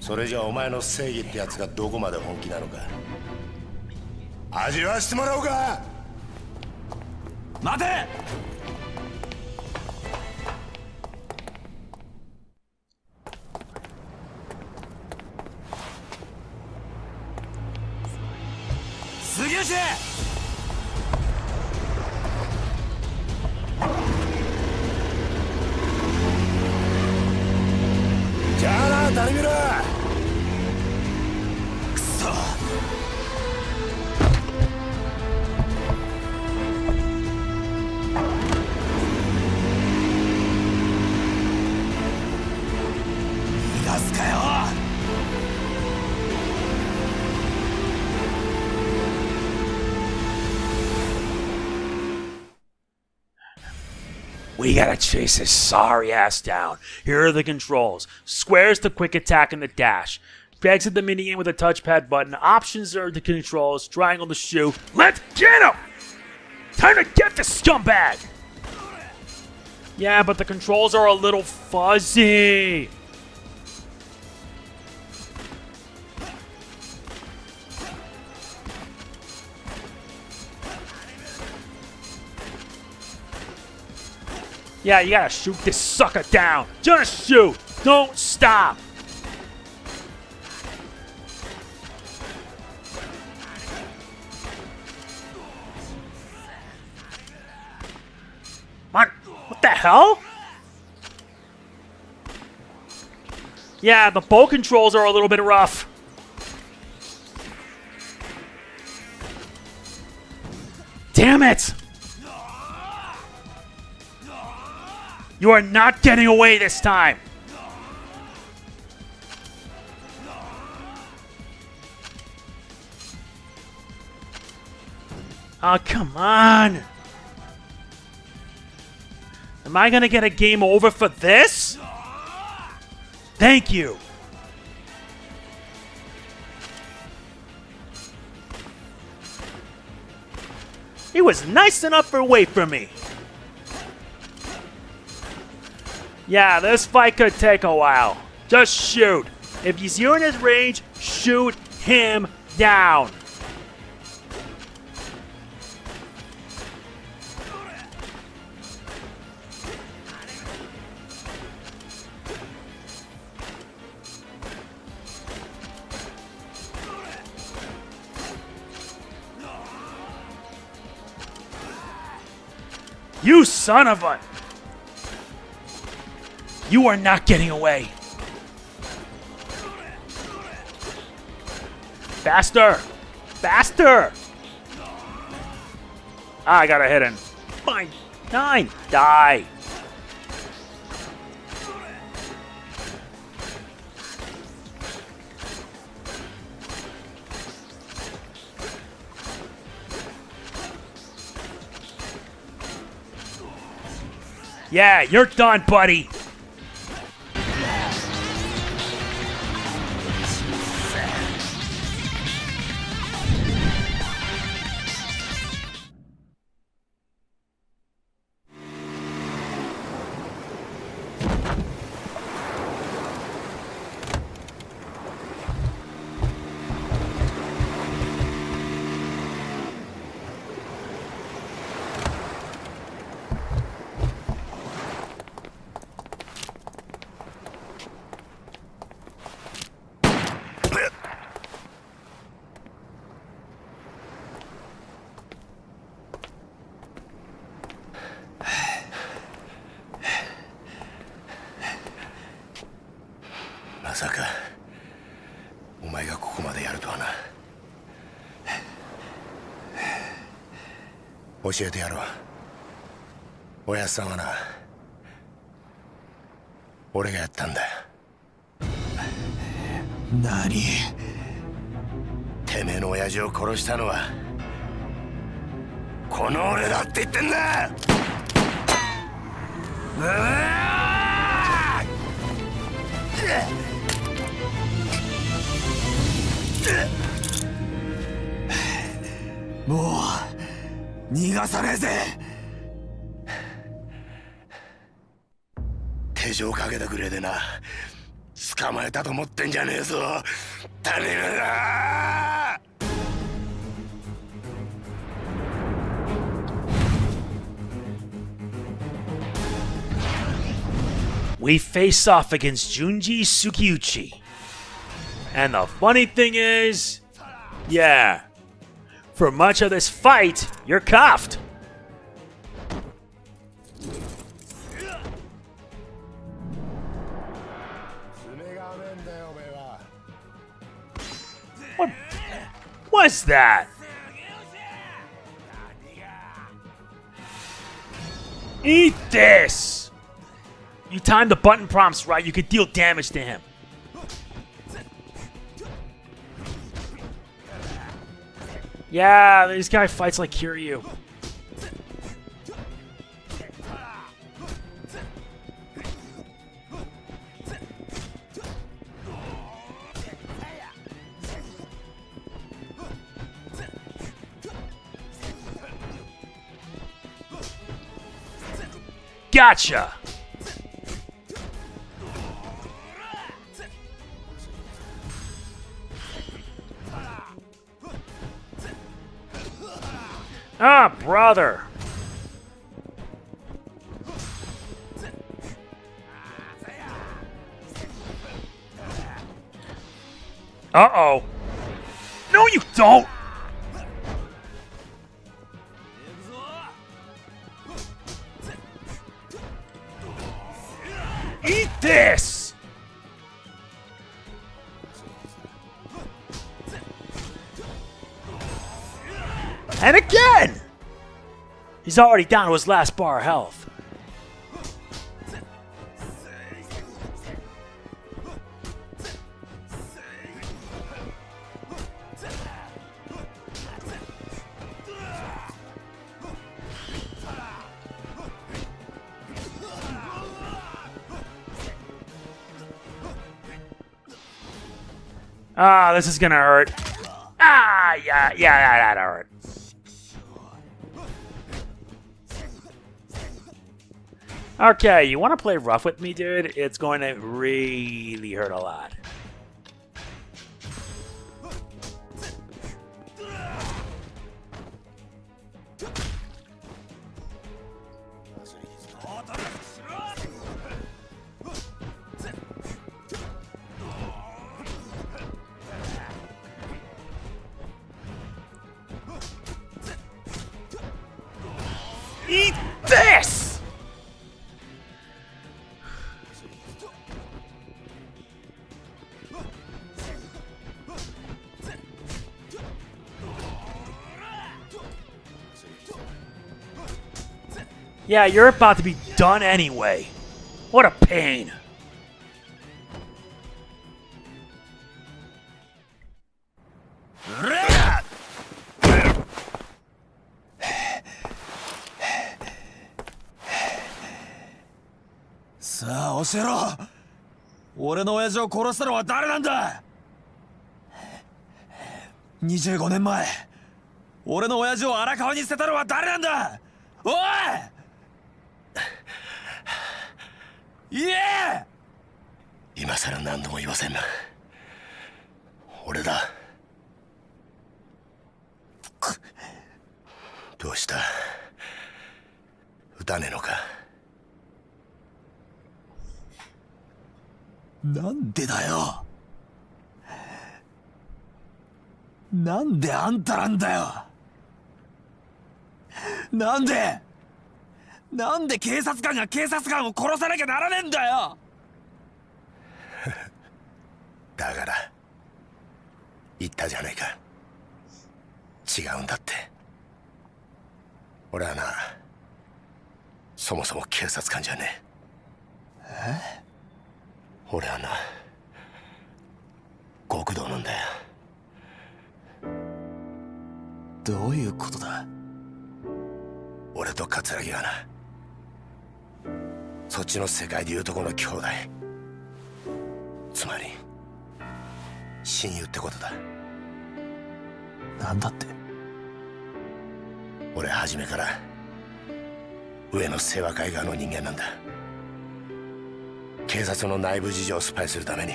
それじゃお前の正義ってやつがどこまで本気なのか味わわしてもらおうか。待て。内じゃあな谷村。くそ逃がすかよ。We gotta chase his sorry ass down. Here are the controls. Square's the quick attack and the dash. Exit the minigame with a touchpad button. Options are the controls. Triangle to shoot. Let's get him! Time to get the scumbag! Yeah, but the controls are a little fuzzy. Yeah, you gotta shoot this sucker down. Just shoot. Don't stop. What the hell? Yeah, the bow controls are a little bit rough. Damn it! You are not getting away this time! Oh, come on! Am I gonna get a game over for this? Thank you! He was nice enough to wait for me. Yeah, this fight could take a while. Just shoot. If you're in his range, shoot him down. You son of a... You are not getting away. Faster! Faster! Ah, I got a hit in. Fine. 9. Die. Yeah, you're done, buddy.教えてやろう。おやっさんはな、俺がやったんだよ。何？てめえの親父を殺したのはこの俺だって言ってんだ。もう逃がさねえぜ。手錠かけたくれでな、捕まえたと思ってんじゃねえぞ、谷村。We face off against Junji Sugiuchi. And the funny thing is, yeah, For much of this fight, you're cuffed. What was that? Eat this! You timed the button prompts right, you could deal damage to him. Yeah, this guy fights like Kiryu. Gotcha! Ah, brother! Uh-oh. No, you don't! Eat this! And again! He's already down to his last bar of health. Ah, this is gonna hurt. Ah, yeah, that hurt. Okay, you want to play rough with me, dude? It's going to really hurt a lot. Eat this! Yeah, you're about to be done anyway. What a pain. Saあ、教えろ。俺の親父を殺したのは誰なんだ。25年前、俺の親父を荒川に捨てたのは誰なんだ。おい！言え！今さら何度も言わせんな。俺だ。どうした？撃たねえのか？なんでだよ。なんであんたなんだよ。なんで警察官が警察官を殺さなきゃならねえんだよ。だから言ったじゃねえか。違うんだって。俺はな、そもそも警察官じゃねえ。俺はな、極道なんだよ。どういうことだ。俺と桂木はな、そっちの世界でいうとこの兄弟、つまり親友ってことだ。なんだって。俺初めから上の清和会側の人間なんだ。警察の内部事情をスパイするために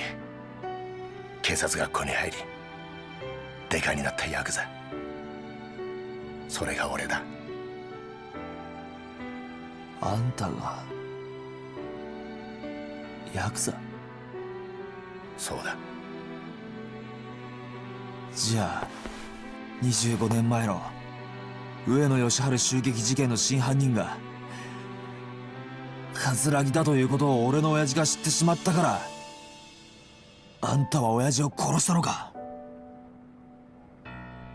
警察学校に入りデカになったヤクザ。それが俺だ。あんたがヤクザ？そうだ。じゃあ25年前の上野義治襲撃事件の真犯人が桂木だということを俺の親父が知ってしまったから、あんたは親父を殺したのか。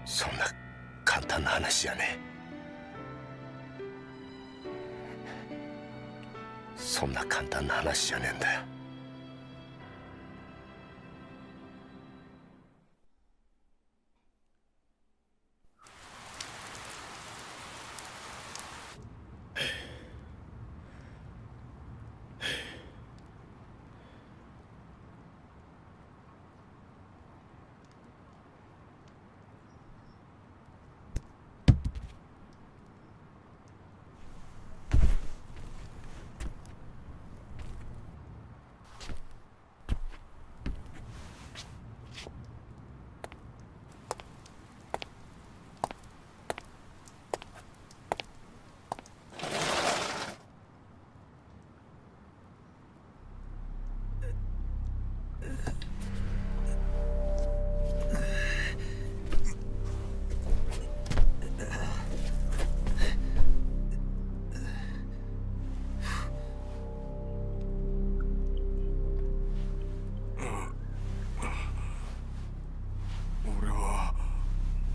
そんな簡単な話じゃねえ。そんな簡単な話じゃねえんだよ。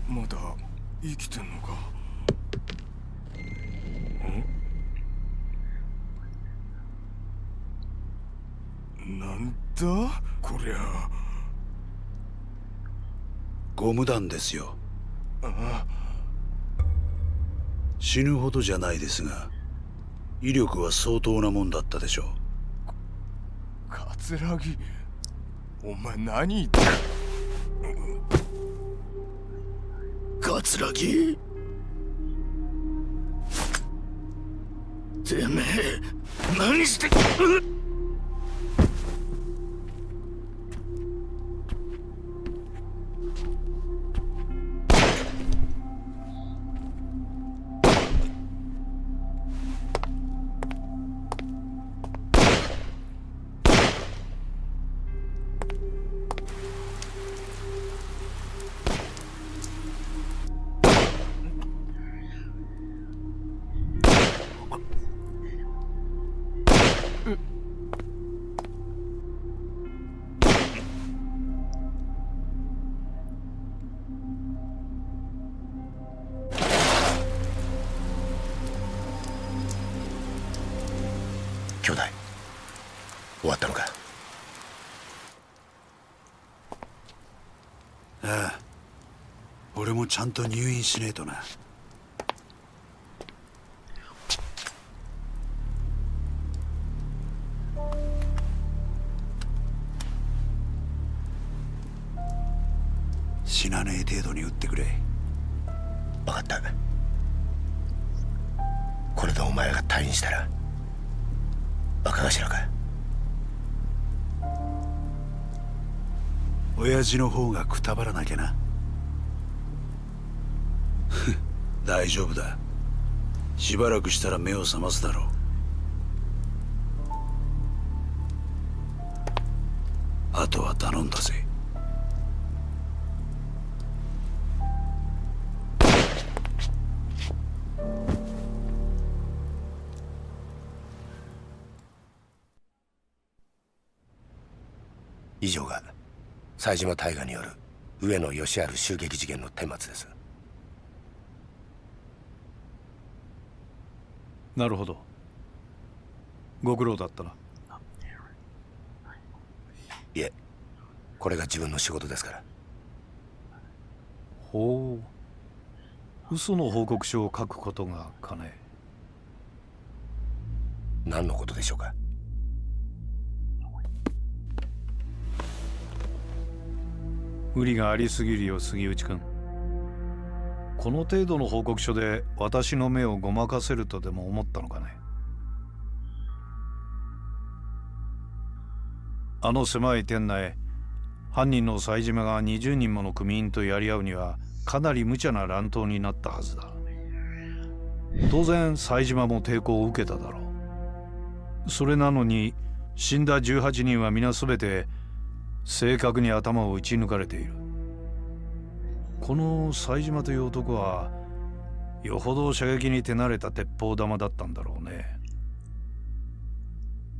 まだ生きてんのか。なんだこりゃ。ゴム弾ですよ。あ死ぬほどじゃないですが、威力は相当なもんだったでしょう。桂木、お前何言って。桂木、てめえ何して。兄弟、終わったのか。ああ、俺もちゃんと入院しねえとな。死なねえ程度に撃ってくれ。分かった。これでお前が退院したら若頭か。親父の方がくたばらなきゃな。大丈夫だ。しばらくしたら目を覚ますだろう。あとは頼んだぜ。以上が冴島大河による上野義治襲撃事件の顛末です。なるほど。ご苦労だったな。いえ、これが自分の仕事ですから。ほう。嘘の報告書を書くことがかね。何のことでしょうか。無理がありすぎるよ、杉内君。この程度の報告書で私の目をごまかせるとでも思ったのかね。あの狭い店内、犯人の冴島が20人もの組員とやり合うにはかなり無茶な乱闘になったはずだ。当然冴島も抵抗を受けただろう。それなのに死んだ18人は皆全て正確に頭を撃ち抜かれている。この冴島という男はよほど射撃に手慣れた鉄砲玉だったんだろうね。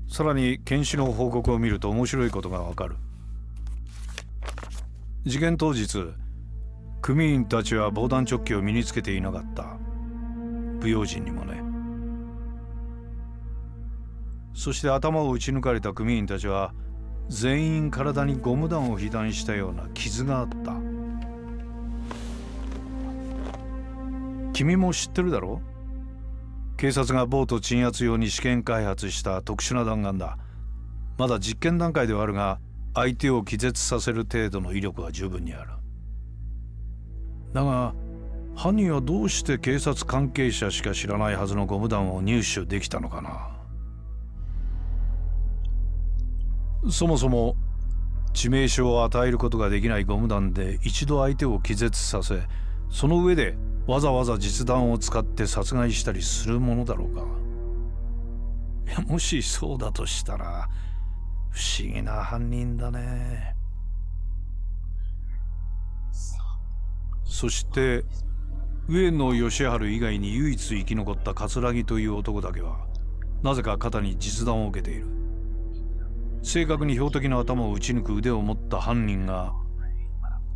さらに検視の報告を見ると面白いことがわかる。事件当日、組員たちは防弾チョッキを身につけていなかった。不用心にもね。そして頭を撃ち抜かれた組員たちは全員体にゴム弾を被弾したような傷があった。君も知ってるだろ？警察がボート鎮圧用に試験開発した特殊な弾丸だ。まだ実験段階ではあるが、相手を気絶させる程度の威力は十分にある。だが犯人はどうして警察関係者しか知らないはずのゴム弾を入手できたのかな。そもそも致命傷を与えることができないゴム弾で一度相手を気絶させ、その上でわざわざ実弾を使って殺害したりするものだろうか。いや、もしそうだとしたら不思議な犯人だね。そして上野義治以外に唯一生き残った桂木という男だけはなぜか肩に実弾を受けている。正確に標的の頭を撃ち抜く腕を持った犯人が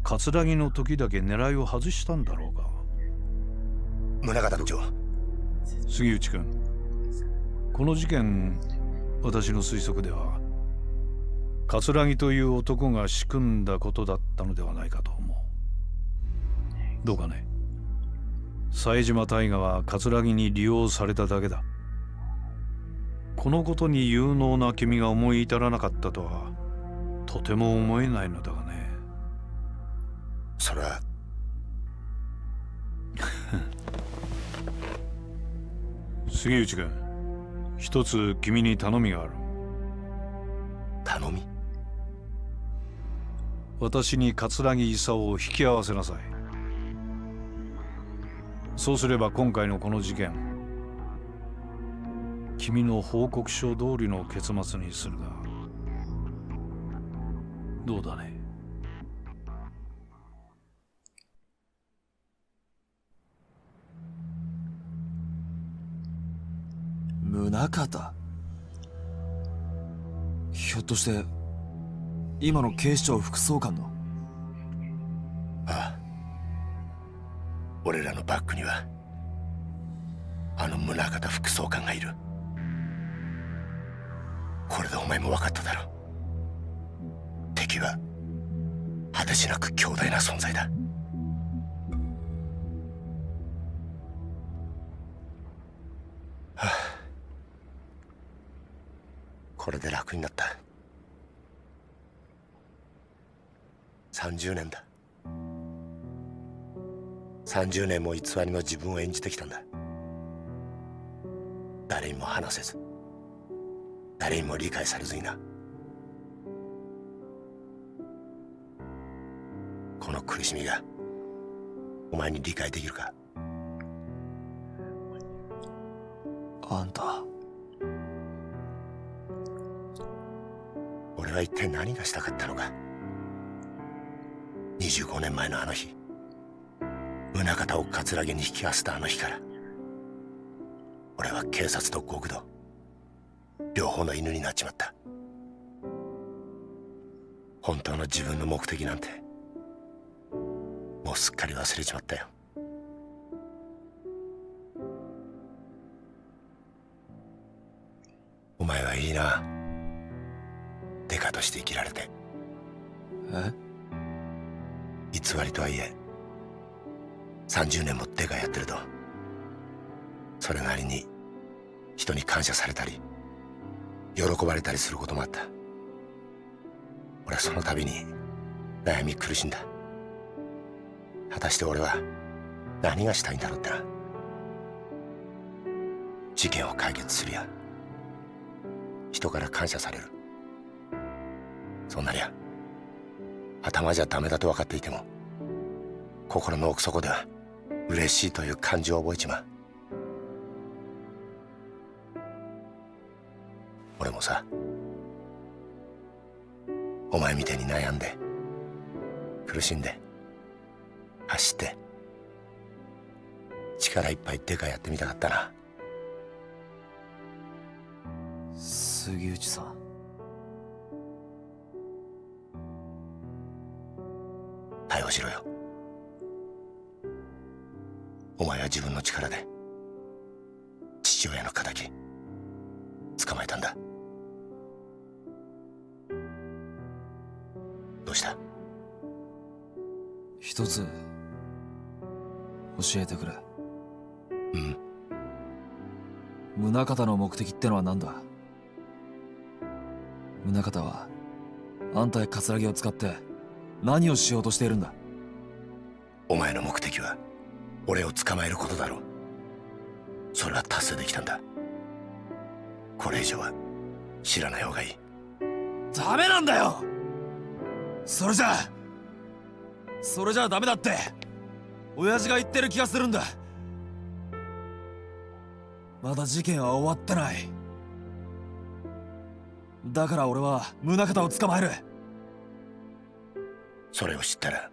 桂木の時だけ狙いを外したんだろうか。宗像部長、杉内君、この事件、私の推測では桂木という男が仕組んだことだったのではないかと思う。どうかね。冴島大河は桂木に利用されただけだ。このことに有能な君が思い至らなかったとはとても思えないのだがね。それは杉内君、一つ君に頼みがある。頼み？私に桂木勲を引き合わせなさい。そうすれば今回のこの事件、君の報告書通りの結末にするがどうだね。宗像、ひょっとして今の警視庁副総監の？ああ、俺らのバックにはあの宗像副総監がいる。これでお前も分かっただろう。敵は果てしなく強大な存在だ。はあ、これで楽になった。30年だ。30年も偽りの自分を演じてきたんだ。誰にも話せず、誰にも理解されずにな。この苦しみがお前に理解できるか？あんた、俺は一体何がしたかったのか。25年前のあの日、宗像を桂木に引き合わせたあの日から、俺は警察と極道両方の犬になっちまった。本当の自分の目的なんてもうすっかり忘れちまったよ。お前はいいな、デカとして生きられて。え？偽りとはいえ30年もデカやってると、それなりに人に感謝されたり喜ばれたりすることもあった。俺はその度に悩み苦しんだ。果たして俺は何がしたいんだろうってな。事件を解決するや人から感謝される、そんなりゃ頭じゃダメだと分かっていても心の奥底では嬉しいという感情を覚えちまう。俺もさ、お前みたいに悩んで苦しんで走って力いっぱいデカやってみたかったな。杉内さん。逮捕しろよ。お前は自分の力で父親の敵捕まえたんだ。どうした？一つ教えてくれ。うん。宗像の目的ってのは何だ？宗像はあんたや葛城を使って何をしようとしているんだ？お前の目的は俺を捕まえることだろう。それは達成できたんだ。これ以上は知らない方がいい。ダメなんだよ。それじゃダメだって親父が言ってる気がするんだ。まだ事件は終わってない。だから俺は宗像を捕まえる。それを知ったら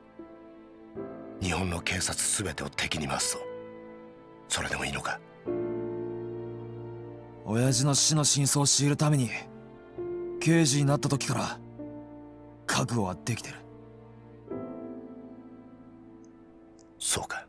日本の警察全てを敵に回すぞ。それでもいいのか？親父の死の真相を知るために刑事になった時から覚悟はできてる。そうか。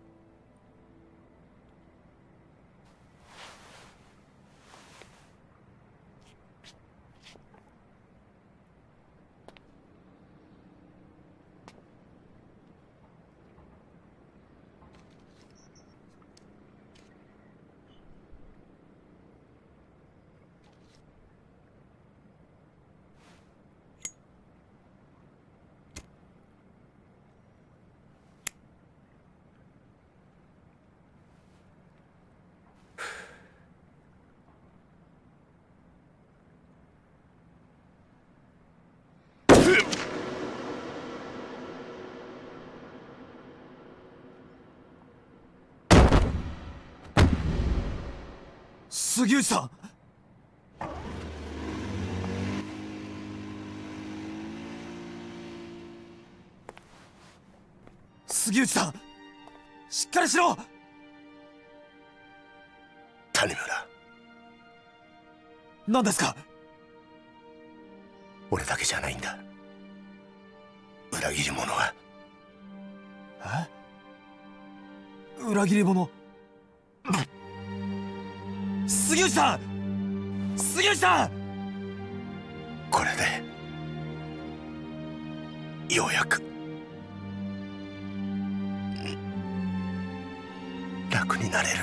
杉内さん。杉内さん、しっかりしろ。谷村、何ですか？俺だけじゃないんだ。裏切り者は。裏切り者。杉内さん、杉内さん。これでようやく楽になれる。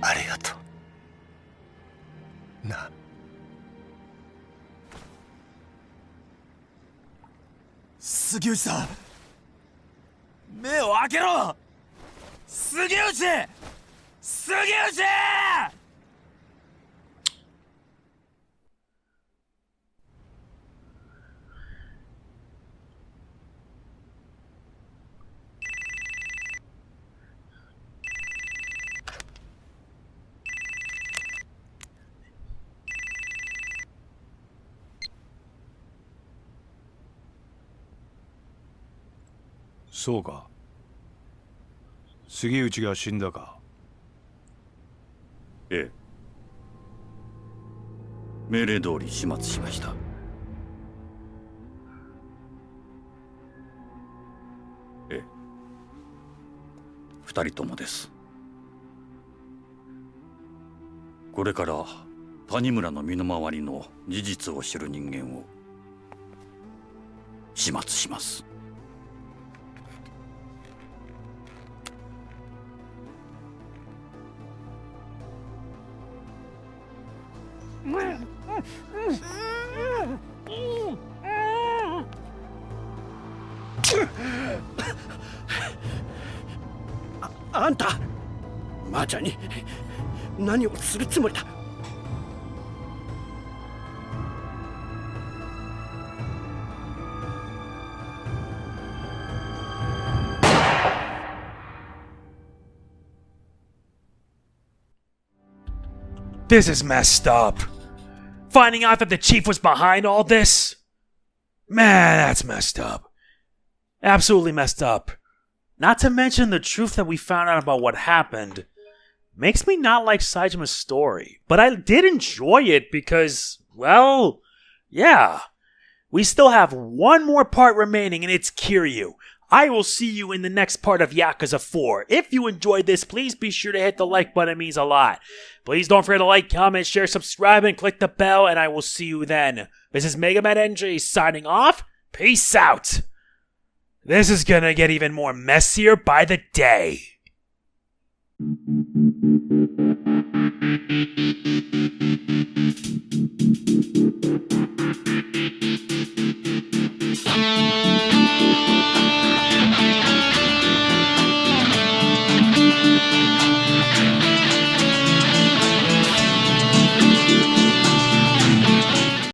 ありがとうな。杉内さん、目を開けろ。杉内、杉内。そうか。杉内が死んだか。ええ。命令通り始末しました。ええ。二人ともです。これから谷村の身の回りの事実を知る人間を始末します。あんた、マーちゃんに何をするつもりだ。This is messed up. Finding out that the chief was behind all this? Man, that's messed up. Absolutely messed up. Not to mention the truth that we found out about what happened makes me not like Saijima's story. But I did enjoy it because, well, yeah. We still have one more part remaining and it's Kiryu. I will see you in the next part of Yakuza 4. If you enjoyed this, please be sure to hit the like button. It means a lot. Please don't forget to like, comment, share, subscribe, and click the bell, and I will see you then. This is MegamanNG signing off. Peace out. This is gonna get even more messier by the day.